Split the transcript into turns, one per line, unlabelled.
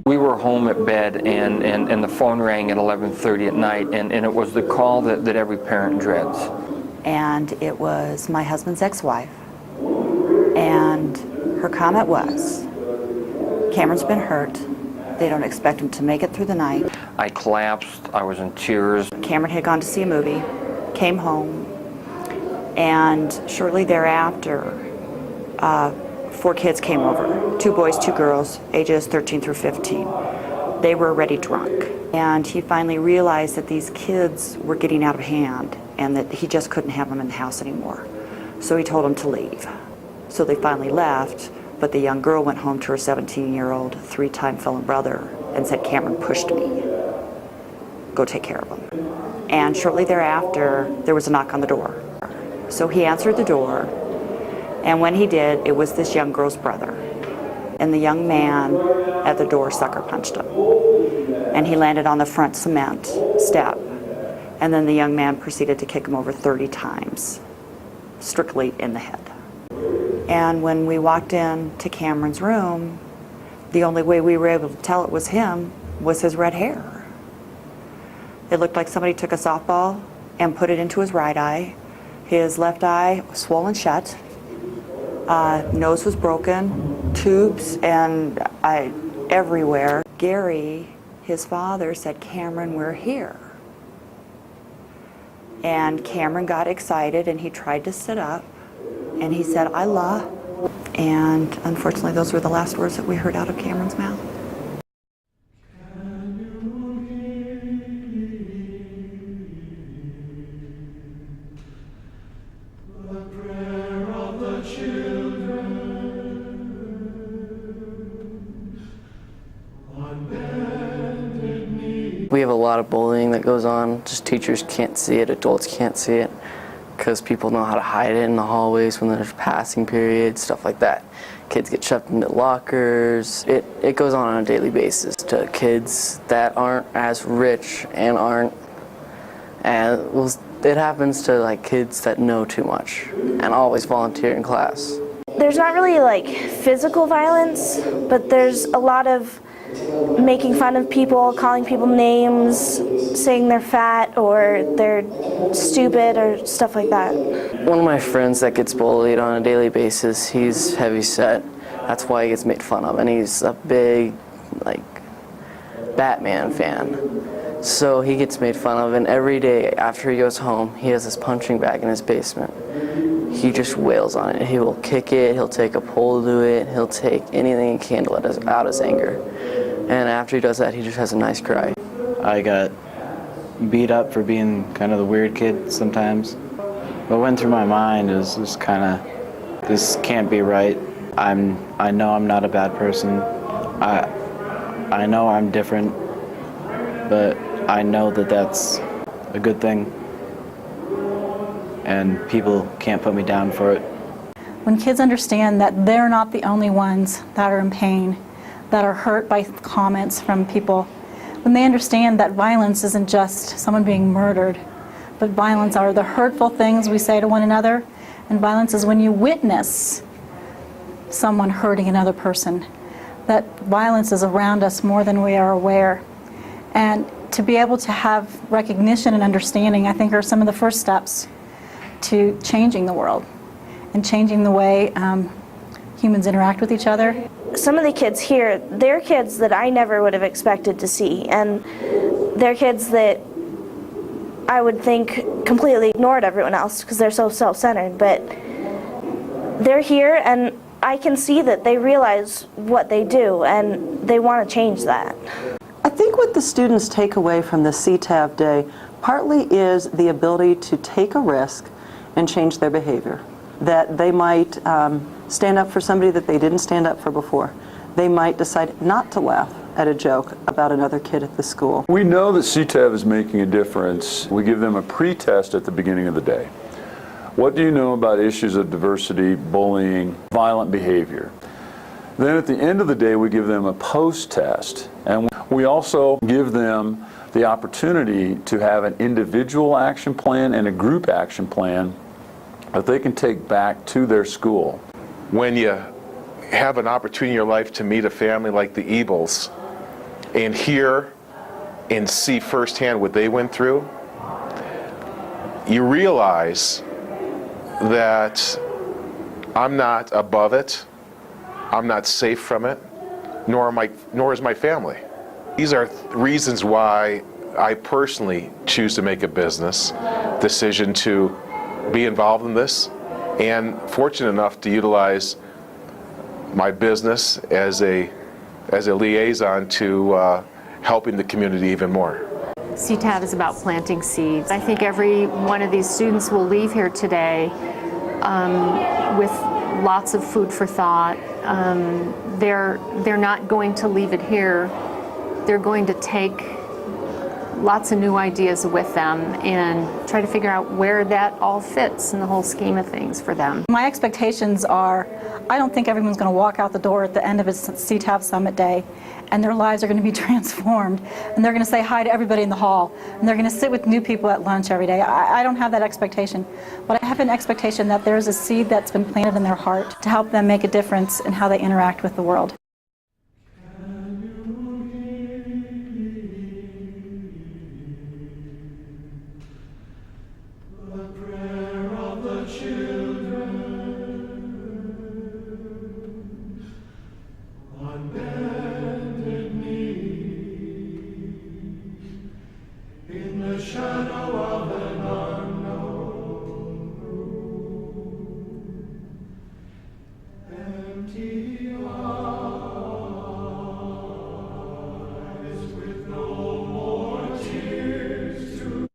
We were home at bed, and the phone rang at 11:30 at night, and it was the call that every parent dreads.
And it was my husband's ex-wife, and her comment was, Cameron's been hurt. They don't expect him to make it through the night.
I collapsed. I was in tears.
Cameron had gone to see a movie, came home, and shortly thereafter, 4 kids came over, 2 boys, 2 girls, ages 13 through 15. They were already drunk. And he finally realized that these kids were getting out of hand and that he just couldn't have them in the house anymore. So he told them to leave. So they finally left, but the young girl went home to her 17-year-old, 3-time felon brother and said, Cameron pushed me. Go take care of him. And shortly thereafter, there was a knock on the door. So he answered the door, and when he did, it was this young girl's brother. And the young man at the door sucker punched him. And he landed on the front cement step. And then the young man proceeded to kick him over 30 times, strictly in the head. And when we walked in to Cameron's room, the only way we were able to tell it was him was his red hair. It looked like somebody took a softball and put it into his right eye. His left eye was swollen shut. Nose was broken, tubes and everywhere. Gary, his father, said, Cameron, we're here. And Cameron got excited and he tried to sit up and he said, Allah. And unfortunately, those were the last words that we heard out of Cameron's mouth.
We have a lot of bullying that goes on. Just teachers can't see it, adults can't see it, because people know how to hide it in the hallways when there's passing periods, stuff like that. Kids get shoved into lockers. It goes on a daily basis to kids that aren't as rich and it happens to like kids that know too much and always volunteer in class.
There's not really like physical violence, but there's a lot of making fun of people, calling people names, saying they're fat or they're stupid or stuff like that.
One of my friends that gets bullied on a daily basis, he's heavy set. That's why he gets made fun of, and he's a big, like, Batman fan. So he gets made fun of, and every day after he goes home, he has this punching bag in his basement. He just wails on it. He will kick it, he'll take a pole to it, he'll take anything he can to let out his anger. And after he does that, he just has a nice cry.
I got beat up for being kind of the weird kid sometimes. What went through my mind is just kind of, this can't be right. I know I'm not a bad person. I know I'm different, but I know that that's a good thing. And people can't put me down for it.
When kids understand that they're not the only ones that are in pain, that are hurt by comments from people, when they understand that violence isn't just someone being murdered, but violence are the hurtful things we say to one another, and violence is when you witness someone hurting another person, that violence is around us more than we are aware. And to be able to have recognition and understanding, I think, are some of the first steps to changing the world and changing the way humans interact with each other.
Some of the kids here, they're kids that I never would have expected to see, and they're kids that I would think completely ignored everyone else because they're so self-centered, but they're here and I can see that they realize what they do and they want to change that.
I think what the students take away from the CETAV day partly is the ability to take a risk and change their behavior. That they might stand up for somebody that they didn't stand up for before. They might decide not to laugh at a joke about another kid at the school.
We know that CETAV is making a difference. We give them a pre-test at the beginning of the day. What do you know about issues of diversity, bullying, violent behavior? Then at the end of the day, we give them a post-test, and we also give them the opportunity to have an individual action plan and a group action plan that they can take back to their school.
When you have an opportunity in your life to meet a family like the Ebels, and hear and see firsthand what they went through, you realize that I'm not above it, I'm not safe from it, nor is my family. These are reasons why I personally choose to make a business decision to be involved in this, and fortunate enough to utilize my business as a liaison to helping the community even more.
CETAV is about planting seeds. I think every one of these students will leave here today with lots of food for thought. They're not going to leave it here. They're going to take lots of new ideas with them and try to figure out where that all fits in the whole scheme of things for them.
My expectations are, I don't think everyone's going to walk out the door at the end of a CETAV Summit Day and their lives are going to be transformed, and they're going to say hi to everybody in the hall, and they're going to sit with new people at lunch every day. I don't have that expectation, but I have an expectation that there's a seed that's been planted in their heart to help them make a difference in how they interact with the world.